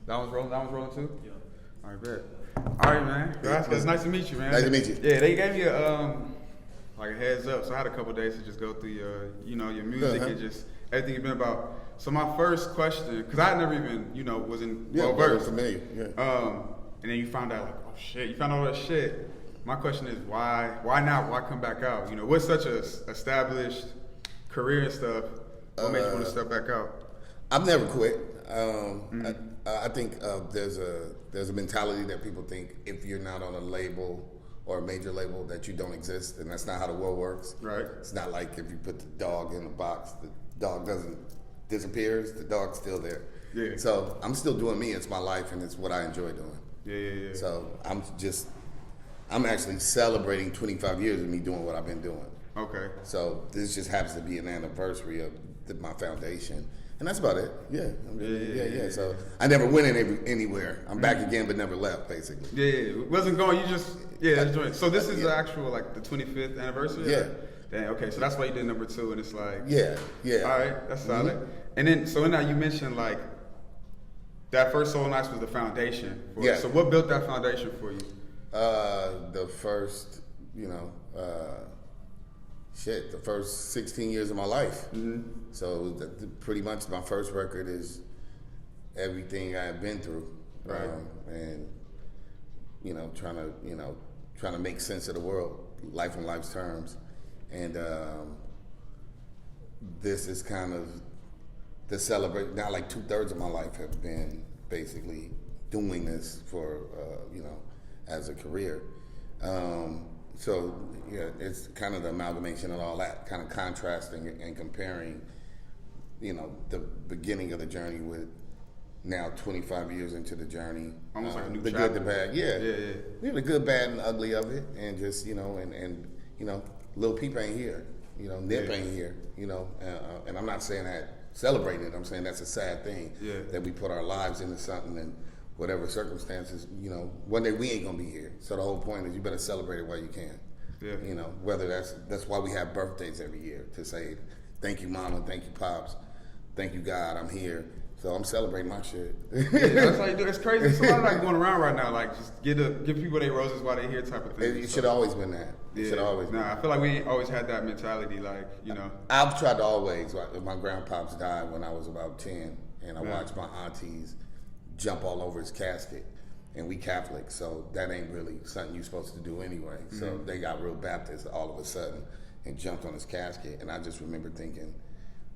That one's rolling. That one's rolling too. Yeah. All right, bet. All right, man. It's nice to meet you, man. Nice to meet you. Yeah, they gave me a like a heads up, so I had a couple days to just go through your, your music and just everything you've been about. So my first question, because I never even, wasn't well versed. Familiar. Yeah. And then you found out like, oh shit, you found out all that shit. My question is why now? Why come back out? What's such a established career and stuff? What made you want to step back out? I've never quit. I think there's a mentality that people think if you're not on a label or a major label that you don't exist, and that's not how the world works. Right. It's not like if you put the dog in a box, the dog disappears, the dog's still there. Yeah. So I'm still doing me. It's my life, and it's what I enjoy doing. Yeah. So I'm actually celebrating 25 years of me doing what I've been doing. Okay. So this just happens to be an anniversary of my foundation. And that's about it. Yeah. So I never went anywhere. I'm back again, but never left, basically. Yeah. It wasn't going. You just joined. So this is the actual like the 25th anniversary. Yeah. Damn. Okay. So that's why you did number 2, and it's like. Yeah. All right. That's solid. And then so in that you mentioned like that first Soul Nights was the foundation. For it. So what built that foundation for you? The first, the first 16 years of my life. So pretty much my first record is everything I've been through, right? And trying to make sense of the world, life on life's terms, and this is kind of the celebration. Now, like 2/3 of my life have been basically doing this for as a career. So it's kind of the amalgamation of all that, kind of contrasting and comparing, the beginning of the journey with now 25 years into the journey. Almost like a new the chapter. good, the bad, yeah. The good, bad, and ugly of it, and just and Lil Peep ain't here, Nip ain't here, and I'm not saying that celebrating it. I'm saying that's a sad thing that we put our lives into something and. Whatever circumstances, one day we ain't gonna be here. So the whole point is you better celebrate it while you can. Yeah. Whether that's why we have birthdays every year to say, thank you, Mama, thank you, Pops, thank you, God, I'm here. So I'm celebrating my shit. That's how you do it. It's crazy. It's a lot of like going around right now, like just give people their roses while they're here type of thing. It should have always been that. It should have always been. I feel like we ain't always had that mentality, like, I've tried to always. My grandpops died when I was about 10, and I watched my aunties jump all over his casket, and we Catholic, so that ain't really something you're supposed to do anyway. So they got real Baptist all of a sudden and jumped on his casket, and I just remember thinking,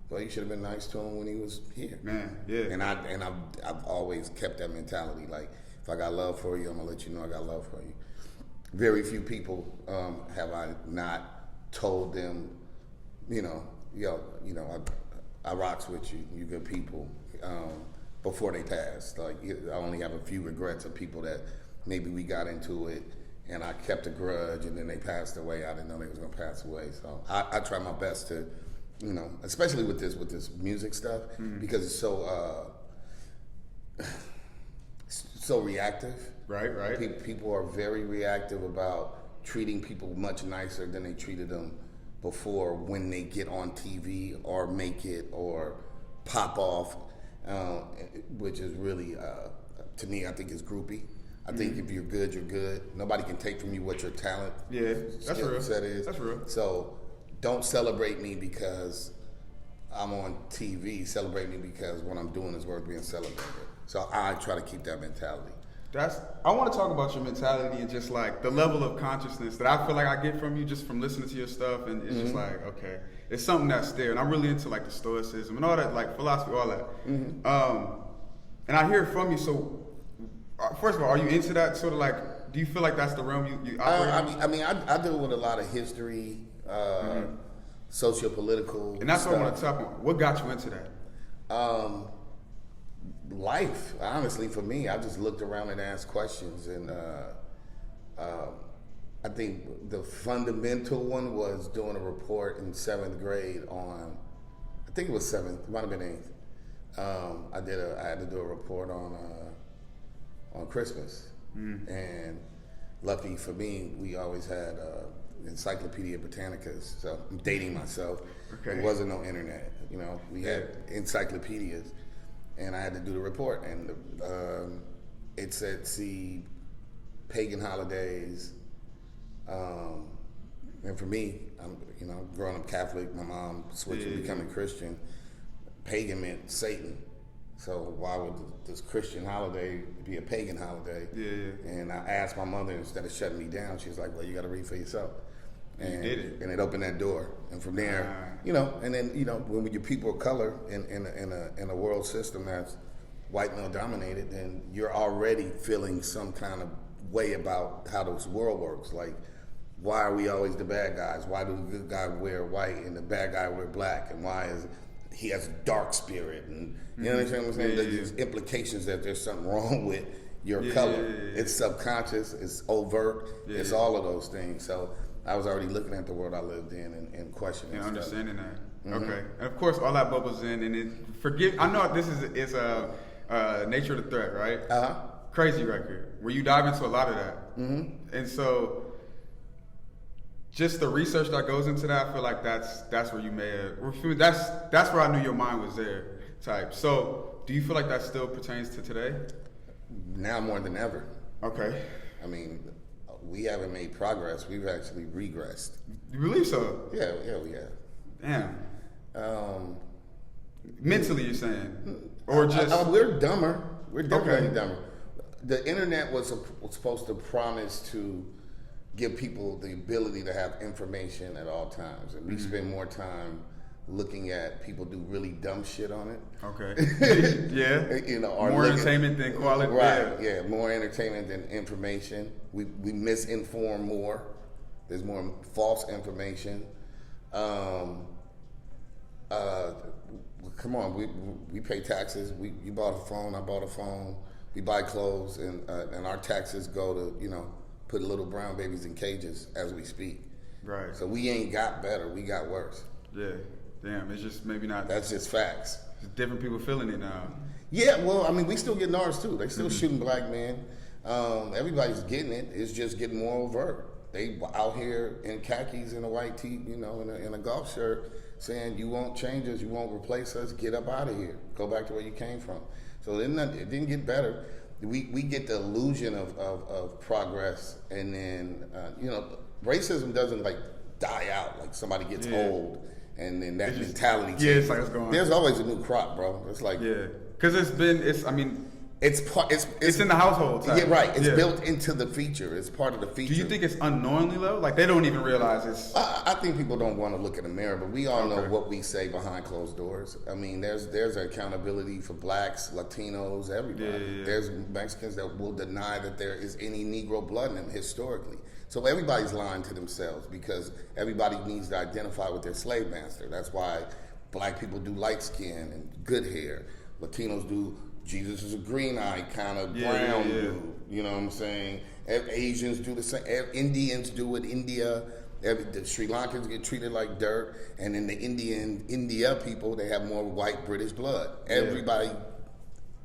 well, you should have been nice to him when he was here. Man, yeah. And I've always kept that mentality, like if I got love for you, I'm gonna let you know I got love for you. Very few people have I not told them, I rocks with you, you good people. Before they passed. Like, I only have a few regrets of people that maybe we got into it and I kept a grudge and then they passed away. I didn't know they was gonna pass away. So I try my best to, especially with this music stuff, because it's so reactive. Right. People are very reactive about treating people much nicer than they treated them before when they get on TV or make it or pop off. Which is really, to me, I think is groupie. I think if you're good, you're good. Nobody can take from you what your talent set is. That's real. So don't celebrate me because I'm on TV. Celebrate me because what I'm doing is worth being celebrated. So I try to keep that mentality. I want to talk about your mentality and just like the level of consciousness that I feel like I get from you just from listening to your stuff, and it's just like, okay, it's something that's there, and I'm really into like the stoicism and all that, like philosophy, all that. And I hear it from you. So, first of all, are you into that sort of like? Do you feel like that's the realm you operate in? I deal with a lot of history, socio-political, and that's stuff. what I want to talk about. What got you into that? Life, honestly, for me, I just looked around and asked questions, and I think the fundamental one was doing a report in 7th grade on, I think it was 7th, it might have been 8th. I had to do a report on Christmas, and lucky for me, we always had Encyclopedia Britannicas. So I'm dating myself. Okay. There wasn't no internet, we had encyclopedias. And I had to do the report, and it's at see pagan holidays, and for me, I'm growing up Catholic. My mom switched to becoming Christian. Pagan meant Satan. So why would this Christian holiday be a pagan holiday? Yeah. And I asked my mother, instead of shutting me down, she was like, "Well, you got to read for yourself." And you did it. And it opened that door. And from there, and then when you're people of color in a world system that's white male dominated, then you're already feeling some kind of way about how this world works. Like, why are we always the bad guys? Why do the good guy wear white and the bad guy wear black? And why is he has a dark spirit? And you know what I'm saying? There's implications that there's something wrong with your color. It's subconscious, it's overt, it's all of those things. So I was already looking at the world I lived in and questioning and understanding that. Mm-hmm. Okay. And of course, all that bubbles in. And I know this is Nature of the Threat, right? Uh-huh. Crazy record, where you dive into a lot of that. Mm-hmm. And so just the research that goes into that, I feel like that's where you may have, that's where I knew your mind was there type. So do you feel like that still pertains to today? Now more than ever. Okay. I mean, we haven't made progress. We've actually regressed. You believe so? Yeah, we have. Damn. Mentally, you're saying? Or just... we're dumber. We're definitely dumber. The internet was supposed to promise to give people the ability to have information at all times. And we spend more time looking at people do really dumb shit on it. Okay. Yeah. Or more entertainment than quality. Right. Yeah. More entertainment than information. We misinform more. There's more false information. Come on, we pay taxes. You bought a phone. I bought a phone. We buy clothes, and our taxes go to put little brown babies in cages as we speak. Right. So we ain't got better. We got worse. Yeah. Damn. It's just maybe not. That's just facts. Just different people feeling it now. Yeah. Well, I mean, we still getting ours too. They still shooting black men. Everybody's getting it. It's just getting more overt. They out here in khakis and a white tee, in a golf shirt, saying, "You won't change us. You won't replace us. Get up out of here. Go back to where you came from." So it didn't get better. We get the illusion of progress, and then racism doesn't die out. Like somebody gets old, and then that mentality changes. Yeah, it's like it's gone. There's always a new crop, bro. It's like because it's in the household type. Yeah, right. It's built into the feature. It's part of the feature. Do you think it's unknowingly though? Like they don't even realize it's. I think people don't want to look in the mirror, but we all know what we say behind closed doors. I mean, there's accountability for blacks, Latinos, everybody. Yeah. There's Mexicans that will deny that there is any Negro blood in them historically. So everybody's lying to themselves because everybody needs to identify with their slave master. That's why black people do light skin and good hair. Latinos do. Jesus is a green-eyed kind of brown dude. You know what I'm saying? Asians do the same. Indians do it. India. The Sri Lankans get treated like dirt. And then the India people, they have more white British blood. Everybody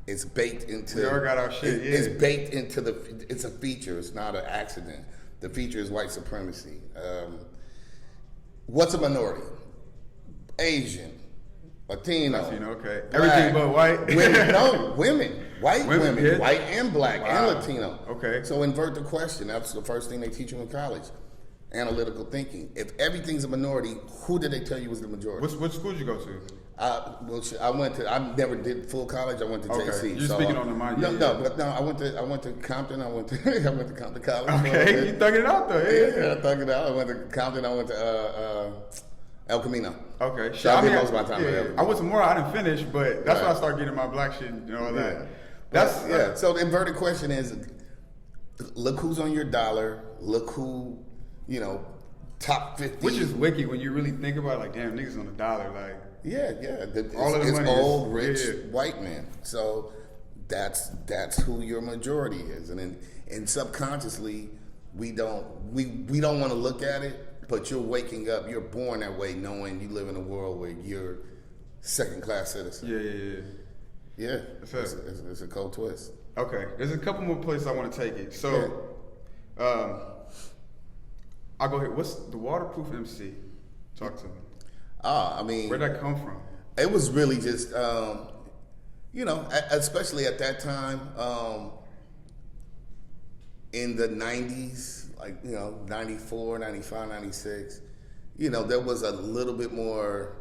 is baked into... We all got our shit, It's baked into it's a feature. It's not an accident. The feature is white supremacy. What's a minority? Asian. Latino, okay. Black, Everything but white. Women. White women. White and black and Latino. Okay. So invert the question. That's the first thing they teach you in college. Analytical thinking. If everything's a minority, who did they tell you was the majority? Which school did you go to? I never did full college. I went to JC. You're speaking on the mind. No. I went to Compton. I went to Compton College. Okay, you thugging it out though. Yeah, I thugged it out. I went to Compton. I went to El Camino. Okay. So I did most of my time there. I went to more. I didn't finish, but that's why I started getting my black shit and all that. That's So the inverted question is, look who's on your dollar. Look who, top 50. Which is wicked when you really think about it. Like, damn, niggas on the dollar. Like, it's old, rich white men. So that's who your majority is, and subconsciously we don't want to look at it. But you're waking up, you're born that way, knowing you live in a world where you're second-class citizen. Yeah. It's a cold twist. Okay. There's a couple more places I want to take it. So, I'll go here. What's the Waterproof MC? Talk to me. I mean... Where'd that come from? It was really just, especially at that time, in the 90s, like, 94, 95, 96, there was a little bit more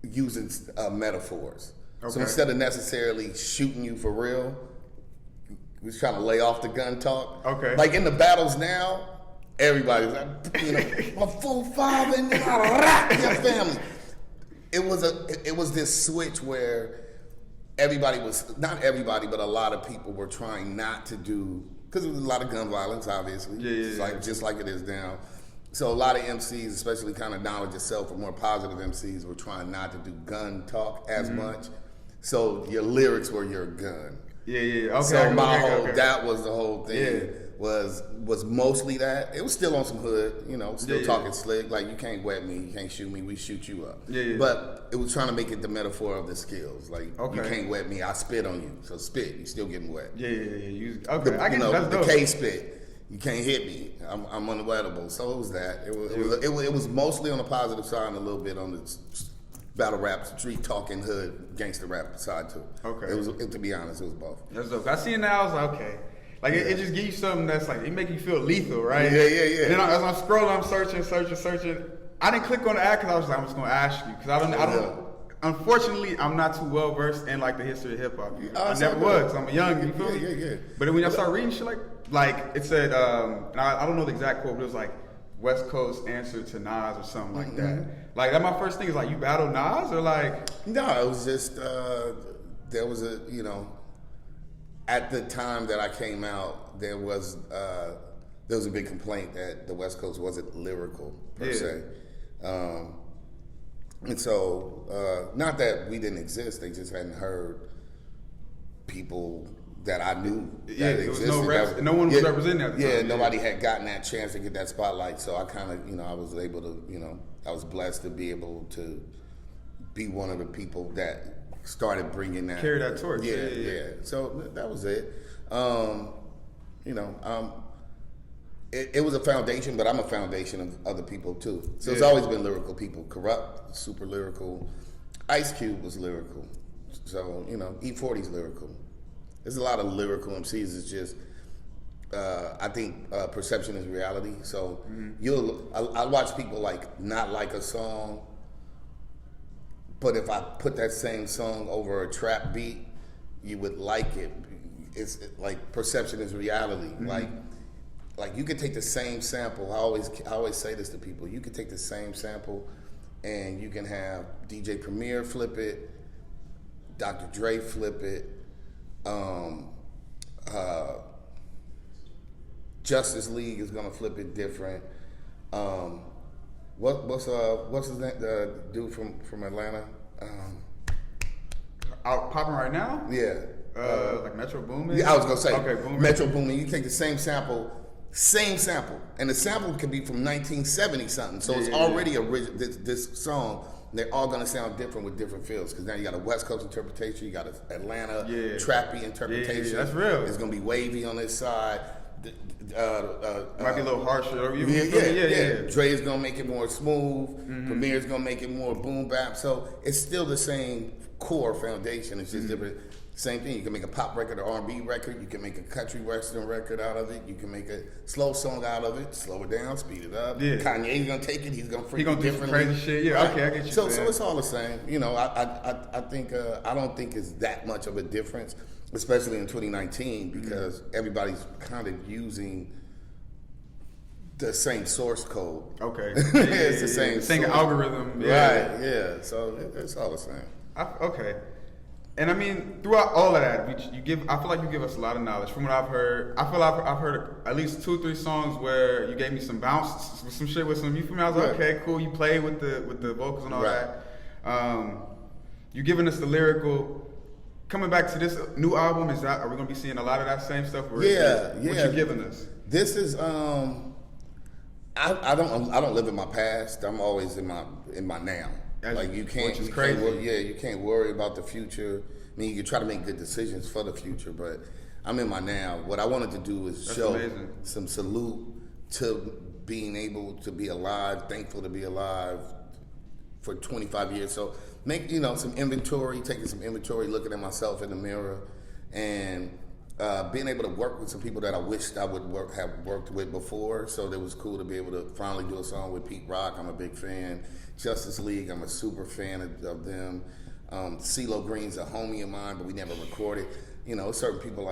using metaphors. Okay. So instead of necessarily shooting you for real, we was trying to lay off the gun talk. Okay. Like in the battles now, everybody's like, my full father and I rap your family. It was this switch where everybody was, not everybody, but a lot of people were trying not to do, because there was a lot of gun violence, obviously. Just like it is now. So a lot of MCs, especially kind of knowledge yourself or more positive MCs, were trying not to do gun talk as much. So your lyrics were your gun. Okay. So that was the whole thing. Was mostly that. It was still on some hood, still talking slick. Like, you can't wet me, you can't shoot me, we shoot you up. But it was trying to make it the metaphor of the skills. Like, you can't wet me, I spit on you. So spit, you still getting wet. The K spit. You can't hit me. I'm unwettable. So it was that. It was mostly on the positive side and a little bit on the battle rap, street talking, hood, gangster rap side too. Okay. To be honest, it was both. That's dope. I see it now. I was like, okay. Like, it just gives you something that's like, it make you feel lethal, right? Yeah. And then as I'm scrolling, I'm searching. I didn't click on the ad because I was like, I'm just gonna ask you because I don't. Unfortunately, I'm not too well versed in like the history of hip hop. I never was. I'm young. You feel me? Yeah. But then when I started reading shit like it said, and I don't know the exact quote, but it was like West Coast answer to Nas or something like that. Like, that my first thing is like, you battle Nas or like? No, it was just there was a at the time that I came out, there was a big complaint that the West Coast wasn't lyrical per se. And so, not that we didn't exist, they just hadn't heard people that I knew that existed. No one was representing that at the time. Nobody had gotten that chance to get that spotlight. So I kind of, I was able to, I was blessed to be able to be one of the people that started bringing that. Carry that torch. Yeah. So that was it. It was a foundation, but I'm a foundation of other people too. So it's always been lyrical people. Corrupt, super lyrical. Ice Cube was lyrical. So, E40's lyrical. There's a lot of lyrical MCs. It's just, I think perception is reality. So I watch people not like a song, but if I put that same song over a trap beat, you would like it. It's like perception is reality. Like you could take the same sample. I always say this to people. You could take the same sample, and you can have DJ Premier flip it, Dr. Dre flip it, Justice League is gonna flip it different. What's his name? The dude from Atlanta. Out popping right now? Yeah. Like Metro Boomin? Yeah, I was gonna say Boomin. Metro Boomin. You take the same sample, and the sample could be from 1970 something. So it's already this song. They're all gonna sound different with different feels because now you got a West Coast interpretation, you got an Atlanta trappy interpretation. That's real. It's gonna be wavy on this side. Might be a little harsher. Yeah. Dre's gonna make it more smooth. Premier's gonna make it more boom bap. So it's still the same core foundation. It's just different. Same thing. You can make a pop record or R&B record. You can make a country western record out of it. You can make a slow song out of it. Slow it down, speed it up. Yeah. Kanye's gonna take it. He's gonna freak it differently. Do some crazy shit. Yeah. Right? Okay, I get you. So it's all the same. I think I don't think it's that much of a difference, especially in 2019, because everybody's kind of using the same source code. Okay. It's the same algorithm. Yeah. Right. Yeah. So it's all the same. Okay. And I mean, throughout all of that, I feel like you give us a lot of knowledge. From what I've heard, I feel like I've heard at least 2 or 3 songs where you gave me some bounce, some shit with some. You feel me? I was like, okay, cool. You played with the vocals and all that. You giving us the lyrical. Coming back to this new album, are we gonna be seeing a lot of that same stuff? What you giving us? This is I don't live in my past. I'm always in my now. You can't, you can't worry about the future. I mean, you can try to make good decisions for the future, but I'm in my now. What I wanted to do is show some salute to being able to be alive, thankful to be alive for 25 years. So make, some inventory, taking some inventory, looking at myself in the mirror and being able to work with some people that I wished I would have worked with before. So it was cool to be able to finally do a song with Pete Rock. I'm a big fan. Justice League, I'm a super fan of them. CeeLo Green's a homie of mine, but we never recorded. You know, certain people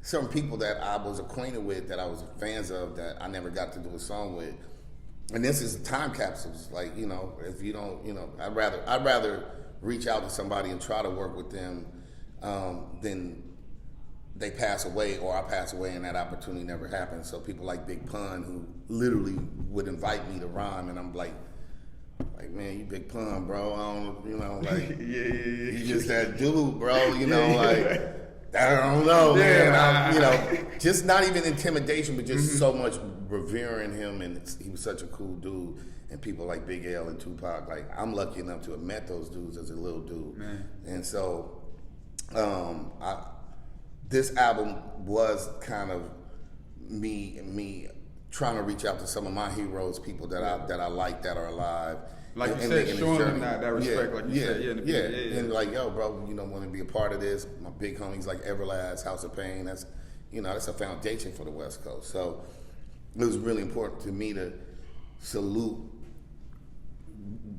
certain people that I was acquainted with, that I was fans of, that I never got to do a song with. And this is time capsules. Like, you know, if you don't, you know, I'd rather reach out to somebody and try to work with them than they pass away or I pass away and that opportunity never happens. So people like Big Pun, who literally would invite me to rhyme, and I'm like, man, you Big Pun, bro. I don't, you know, like, you just that dude, bro. You know, like, I don't know, man. You know, just not even intimidation, but just so much revering him, and he was such a cool dude. And people like Big L and Tupac, like, I'm lucky enough to have met those dudes as a little dude. Man. And so, this album was kind of me trying to reach out to some of my heroes, people that I like that are alive. Like you said, showing them that respect, like you said. And like, yo, bro, you know, want to be a part of this. My big homies like Everlast, House of Pain. That's, you know, that's a foundation for the West Coast. So it was really important to me to salute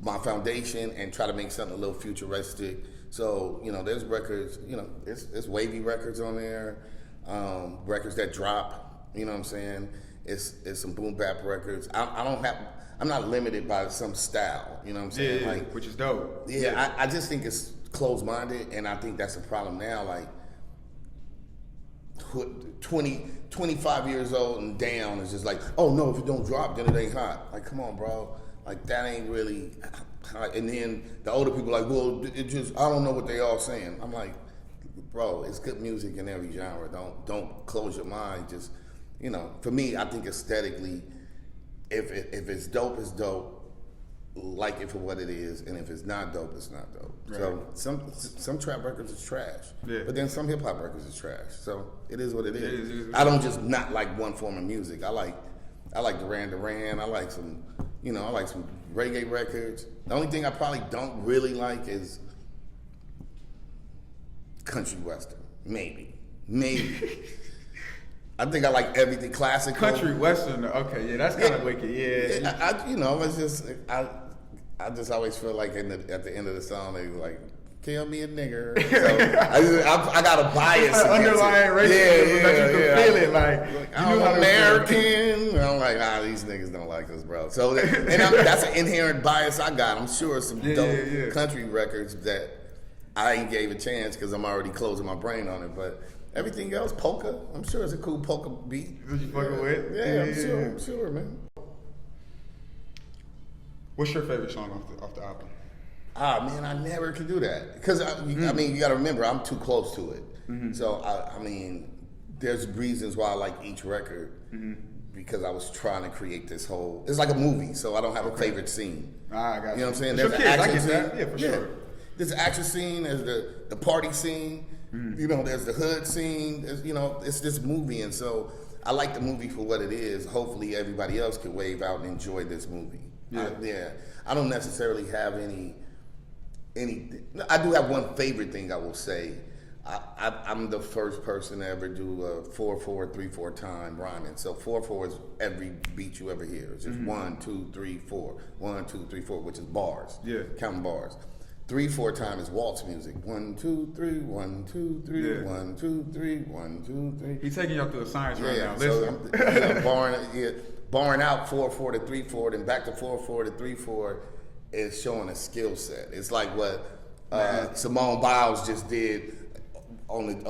my foundation and try to make something a little futuristic. So, you know, there's records, you know, there's wavy records on there, records that drop, you know what I'm saying? It's some boom bap records. I'm not limited by some style, you know what I'm saying? Yeah, like, which is dope. Yeah, I just think it's closed-minded, and I think that's a problem now. Like, 25 years old and down is just like, oh no, if it don't drop, then it ain't hot. Like, come on, bro. Like, that ain't really hot. And then the older people are like, well, it just, I don't know what they all saying. I'm like, bro, it's good music in every genre. Don't close your mind. Just, you know, for me, I think aesthetically, if it's dope, it's dope. Like it for what it is, and if it's not dope, it's not dope. Right. So some trap records is trash, but then some hip hop records is trash. So it is what it is. I don't just not like one form of music. I like Duran Duran. I like some reggae records. The only thing I probably don't really like is country western. Maybe. I think I like everything classical. Country western, okay, yeah, that's kind of wicked, I just always feel like at the end of the song they were like, kill me a nigger. So I got a bias. Underlying racism, that you can feel it, like I'm American. And I'm like, these niggas don't like us, bro. So that's an inherent bias I got. I'm sure some dope country records that I ain't gave a chance because I'm already closing my brain on it, but everything else, polka, I'm sure it's a cool polka beat. What you fucking with? Yeah, I'm sure, man. What's your favorite song off the album? Man, I never could do that. Because, I mean, you got to remember, I'm too close to it. Mm-hmm. So, I mean, there's reasons why I like each record. Mm-hmm. Because I was trying to create this whole... It's like a movie, so I don't have a favorite scene. I got you. You know what I'm saying? There's an action scene. Yeah, for sure. There's an action scene, there's the party scene, you know, there's the hood scene, you know, it's this movie. And so I like the movie for what it is. Hopefully everybody else can wave out and enjoy this movie. Yeah. I don't necessarily have any. I do have one favorite thing I will say. I'm the first person to ever do a 4/4, 3/4 time rhyming. So 4/4 is every beat you ever hear. It's just 1, 2, 3, 4. 1, 2, 3, 4, which is bars. Yeah. Counting bars. 3/4 time is waltz music. 1, 2, 3, 1, 2, 3, 1, 2, 3, 1, 2, 3. He's taking you up to the science right now. So I'm barring out 4/4 to 3/4, and back to 4/4 to 3/4 is showing a skill set. It's like what Simone Biles just did in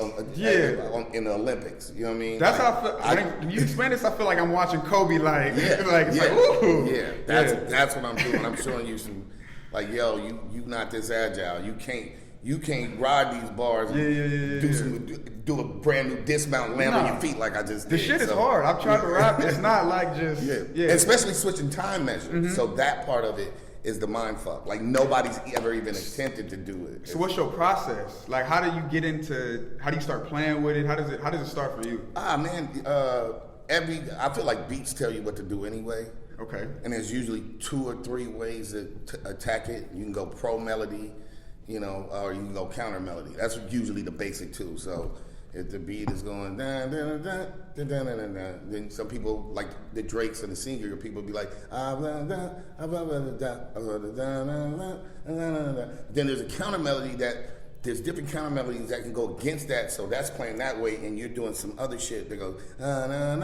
the Olympics. You know what I mean? That's how I feel. When you explain this, I feel like I'm watching Kobe. Like ooh. Yeah, that's what I'm doing. I'm showing you some. Like, yo, you not this agile. You can't ride these bars and do a brand new dismount and land on your feet like I just did. The shit is hard. I've tried to rap. It's not like just especially switching time measures. Mm-hmm. So that part of it is the mind fuck. Like nobody's ever even attempted to do it. So what's your process? Like how do you start playing with it? How does it start for you? I feel like beats tell you what to do anyway. Okay. And there's usually 2 or 3 ways to attack it. You can go pro melody, you know, or you can go counter melody. That's usually the basic too. So if the beat is going dun, dun, dun, dun, dun, dun, dun, then some people, like the Drakes and the senior people, be like, then there's a counter melody that there's different counter melodies that can go against that. So that's playing that way, and you're doing some other shit that goes. Damn,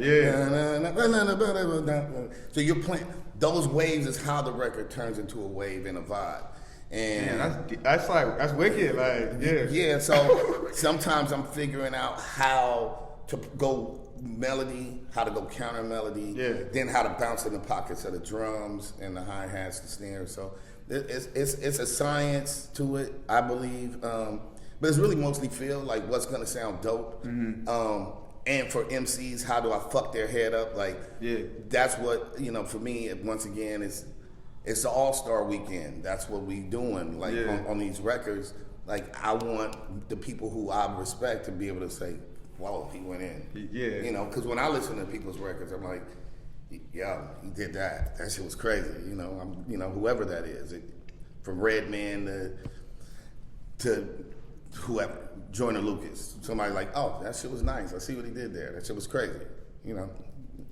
yeah. So you're playing those waves is how the record turns into a wave and a vibe. And that's wicked, like, yeah. Yeah, so sometimes I'm figuring out how to go melody, how to go counter melody, then how to bounce in the pockets of the drums and the hi-hats, the snares. So it's a science to it, I believe. But it's really mostly feel, like what's gonna sound dope. Mm-hmm. And for MCs, how do I fuck their head up? Like, that's what, you know, for me, once again, it's the all-star weekend. That's what we doing, like, on these records. Like, I want the people who I respect to be able to say, whoa, he went in. Yeah. You know, because when I listen to people's records, I'm like, yo, he did that. That shit was crazy. You know, whoever that is. From Redman to whoever, Joyner Lucas. Somebody like, oh, that shit was nice. I see what he did there. That shit was crazy. You know,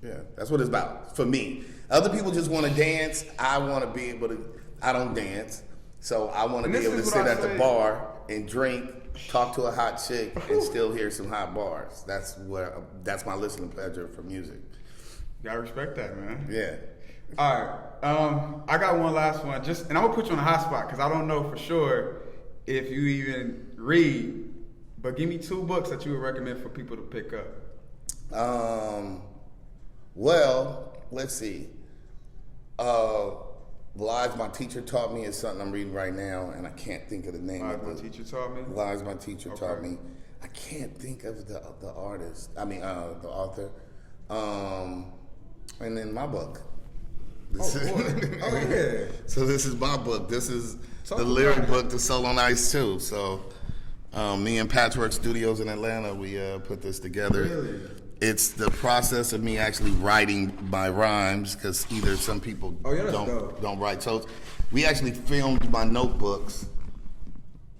yeah, that's what it's about for me. Other people just want to dance. I want to be able to, I don't dance. So I want to be able to sit at the bar and drink, talk to a hot chick, and still hear some hot bars. That's my listening pleasure for music. You gotta respect that, man. Yeah. All right. I got one last one. And I'm gonna put you on the hot spot because I don't know for sure if you even read. But give me 2 books that you would recommend for people to pick up. Well, let's see. Lies My Teacher Taught Me is something I'm reading right now, and I can't think of the name of it. Lies My Teacher Taught Me? Lies My Teacher Taught Me. I can't think of the artist. The author. And then my book. Yeah. So this is my book. This is the lyric book, The Soul on Ice too. So me and Patchwork Studios in Atlanta, we put this together. Really? It's the process of me actually writing my rhymes, because either some people don't write. So we actually filmed my notebooks,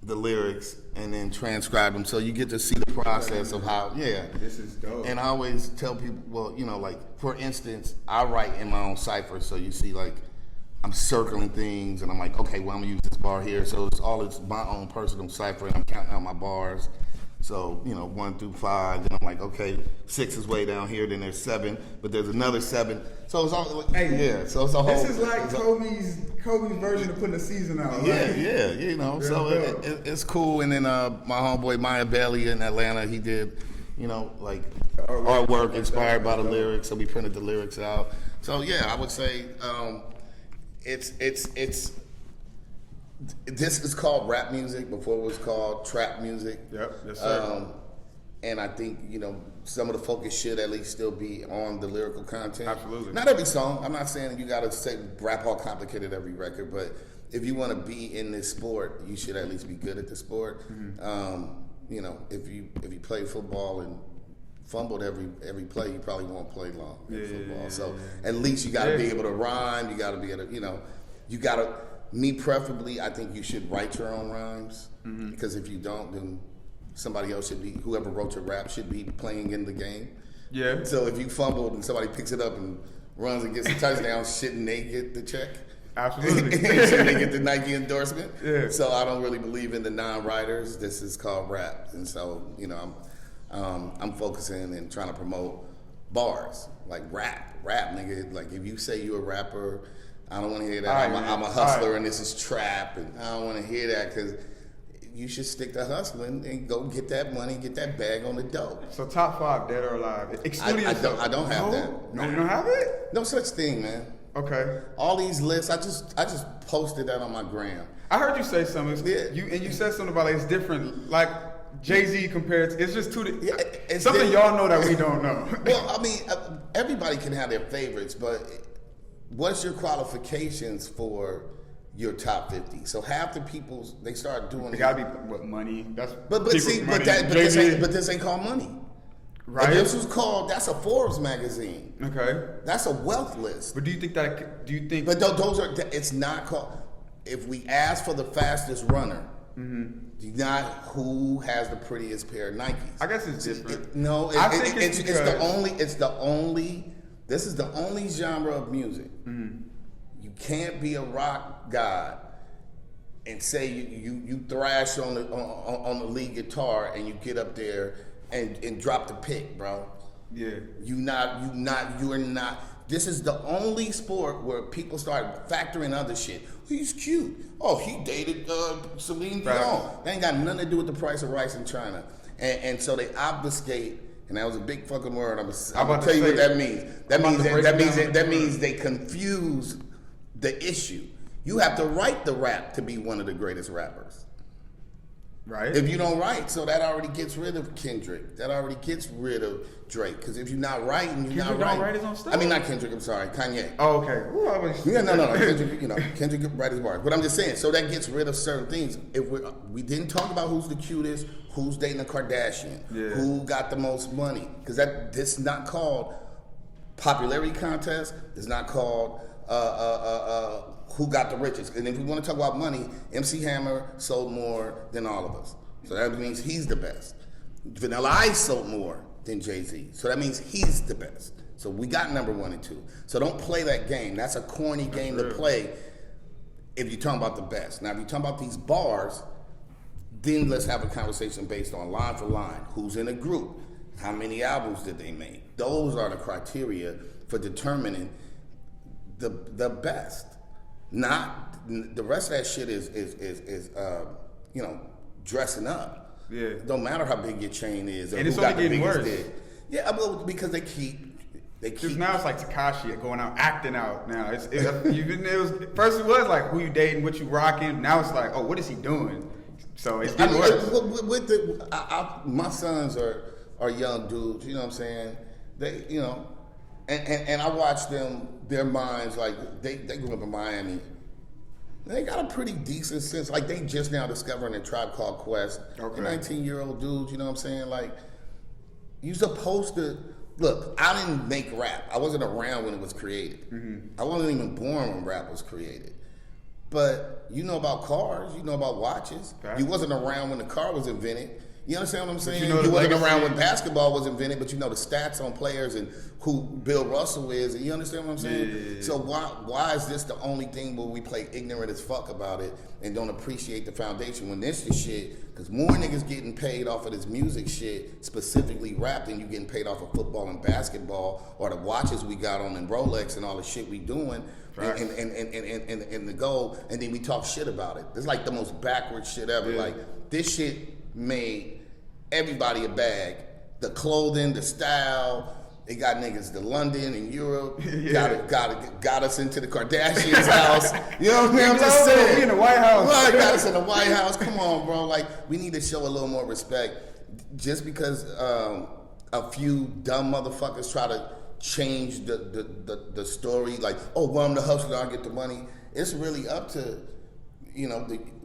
the lyrics, and then transcribe them. So you get to see the process of how, This is dope. And I always tell people, well, you know, like, for instance, I write in my own cipher. So you see, like, I'm circling things, and I'm like, okay, well, I'm gonna use this bar here. So it's my own personal cipher, and I'm counting out my bars. So, 1 through 5, then I'm like, okay, 6 is way down here, then there's 7, but there's another 7. So it's all, so it's a whole. This is like Kobe's version of putting a season out. Right? So it's cool. And then my homeboy Maya Bailey in Atlanta, he did, like artwork inspired by the lyrics. So we printed the lyrics out. So yeah, I would say this is called rap music before it was called trap music. Yep, yes sir. And I think, some of the focus should at least still be on the lyrical content. Absolutely. Not every song. I'm not saying you got to rap all complicated every record, but if you want to be in this sport, you should at least be good at the sport. Mm-hmm. If you play football and fumbled every play, you probably won't play long in football. So at least you got to be able to rhyme. You got to be able to, you got to. Me preferably, I think you should write your own rhymes, because if you don't, then somebody else whoever wrote your rap should be playing in the game. Yeah. So if you fumbled and somebody picks it up and runs and gets a touchdown, shouldn't they get the check? Absolutely. Shouldn't they get the Nike endorsement? Yeah. So I don't really believe in the non-writers. This is called rap, and so I'm focusing and trying to promote bars, like rap, nigga. Like if you say you're a rapper, I don't want to hear that. I'm a hustler and this is trap, and I don't want to hear that, because you should stick to hustling and go get that money, get that bag on the dope. So top 5, dead or alive. Excluding yourself. I don't have that. No, you don't have it? No such thing, man. Okay. All these lists, I just posted that on my gram. I heard you say something. You said something about it's different. Like Jay-Z compared to, it's just something different. Y'all know that we don't know. Well, I mean, everybody can have their favorites, but what's your qualifications for your top 50? So half the people, they start doing it. Gotta be what, money? But this ain't called money. Right. And this was called, that's a Forbes magazine. Okay. That's a wealth list. But do you think? But those are, it's not called. if we ask for the fastest runner, not who has the prettiest pair of Nikes. I guess it's different. It's the only. This is the only genre of music. You can't be a rock god and say you thrash on the lead guitar and you get up there and drop the pick, bro. Yeah. You are not. This is the only sport where people start factoring other shit. He's cute. Oh, he dated Celine Dion. That ain't got nothing to do with the price of rice in China. And so they obfuscate, and that was a big fucking word. I'm gonna tell you what that means. That means they confuse the issue. You have to write the rap to be one of the greatest rappers. Right. If you don't write, so that already gets rid of Kendrick. That already gets rid of Drake. Because if you're not writing, you're not writing. Kendrick don't write his own stuff? I mean, not Kendrick, I'm sorry, Kanye. Oh, okay. Ooh, no. Kendrick write his bars. But I'm just saying, so that gets rid of certain things. If we didn't talk about who's the cutest, who's dating a Kardashian, who got the most money. Because this is not called popularity contest. It's not called who got the richest. And if we want to talk about money, MC Hammer sold more than all of us. So that means he's the best. Vanilla Ice sold more than Jay-Z. So that means he's the best. So we got number 1 and 2. So don't play that game. That's a corny game to play if you're talking about the best. Now, if you're talking about these bars, then let's have a conversation based on line for line. Who's in a group? How many albums did they make? Those are the criteria for determining the best. Not the rest of that shit is dressing up. Yeah. Don't matter how big your chain is. Or and who it's got only the getting worse. dick. Yeah, because they keep. Because now it's like Tekashi going out acting out. Now first it was like who you dating, what you rocking. Now it's like, oh, what is he doing? So it's getting worse. My sons are young dudes. You know what I'm saying? They And I watch them, their minds, like, they grew up in Miami. They got a pretty decent sense. Like, they just now discovering a Tribe Called Quest. Okay. 19-year-old dudes, you know what I'm saying? Like, you supposed to... Look, I didn't make rap. I wasn't around when it was created. I wasn't even born when rap was created. But you know about cars. You know about watches. Okay. You wasn't around when the car was invented. You understand what I'm saying? You wasn't around when basketball was invented, but you know the stats on players and who Bill Russell is, and you understand what I'm saying? Yeah. So why is this the only thing where we play ignorant as fuck about it and don't appreciate the foundation when this is shit? Because more niggas getting paid off of this music shit, specifically rap, than you getting paid off of football and basketball or the watches we got on and Rolex and all the shit we doing. Right. And the goal, and then we talk shit about it. It's like the most backward shit ever. Yeah. Like, this shit made everybody a bag. The clothing, the style, it got niggas to London and Europe. Got us into the Kardashians' house. You know what I mean? I'm just saying. We in the White House. Right, got us in the White House. Come on, bro. Like, we need to show a little more respect. Just because a few dumb motherfuckers try to change the story, like, oh, well, I'm the hustler, I get the money. It's really up to,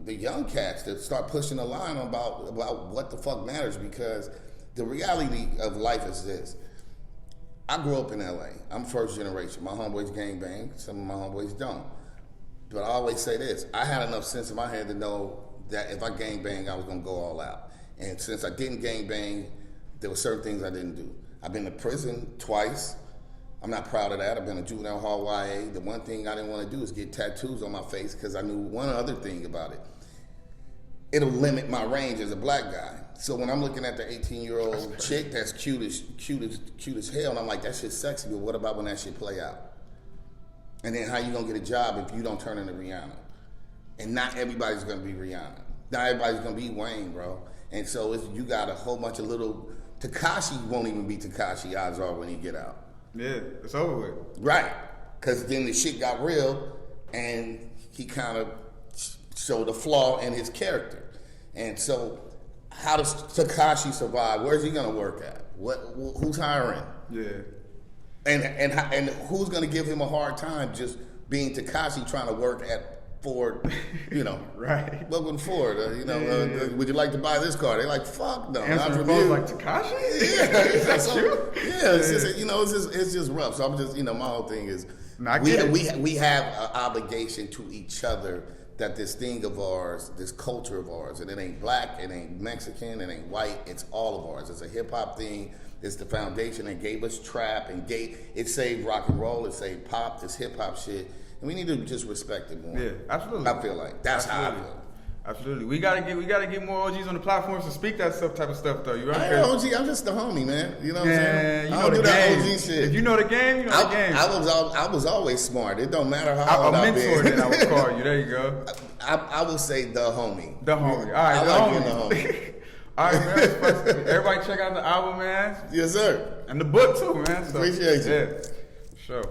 the young cats that start pushing the line about what the fuck matters, because the reality of life is this. I grew up in LA. I'm first generation. My homeboys gangbang. Some of my homeboys don't. But I always say this. I had enough sense in my head to know that if I gangbang, I was going to go all out. And since I didn't gangbang, there were certain things I didn't do. I've been to prison twice. I'm not proud of that. I've been a juvenile hall YA. The one thing I didn't want to do is get tattoos on my face, because I knew one other thing about it. It'll limit my range as a black guy. So when I'm looking at the 18-year-old chick that's cute as hell, and I'm like, that shit's sexy, but what about when that shit play out? And then how you gonna get a job if you don't turn into Rihanna? And not everybody's gonna be Rihanna. Not everybody's gonna be Wayne, bro. And so you got a whole bunch of little... Tekashi won't even be Tekashi, odds are, when he get out. Yeah, it's over with. Right. Because then the shit got real, and he kind of showed a flaw in his character. And so, how does Tekashi survive? Where's he gonna work at? Who's hiring? Yeah. And who's gonna give him a hard time just being Tekashi trying to work at Ford? Right. Welcome to Ford. Would you like to buy this car? They're like, fuck no. Not from you. Like Tekashi? Yeah. Is that true? Yeah. It's just rough. So I'm just, my whole thing is we have an obligation to each other that this thing of ours, this culture of ours, and it ain't black, it ain't Mexican, it ain't white, it's all of ours. It's a hip hop thing. It's the foundation that gave us trap and it saved rock and roll, it saved pop, this hip hop shit. And we need to just respect it more. Yeah, absolutely. I feel like that's how I feel. Absolutely. We gotta get more OGs on the platforms to speak that type of stuff though. You right? I ain't OG, I'm just the homie, man. You know what I'm saying? You I know don't the do game. that OG shit. If you know the game, you know the game. I was always smart. It don't matter how old a I've mentor been. that I would call you. There you go. I will say the homie. The homie. All right, the homie. All right, man. Everybody check out the album, man. Yes, sir. And the book too, man. So, Appreciate you. Yeah, for sure.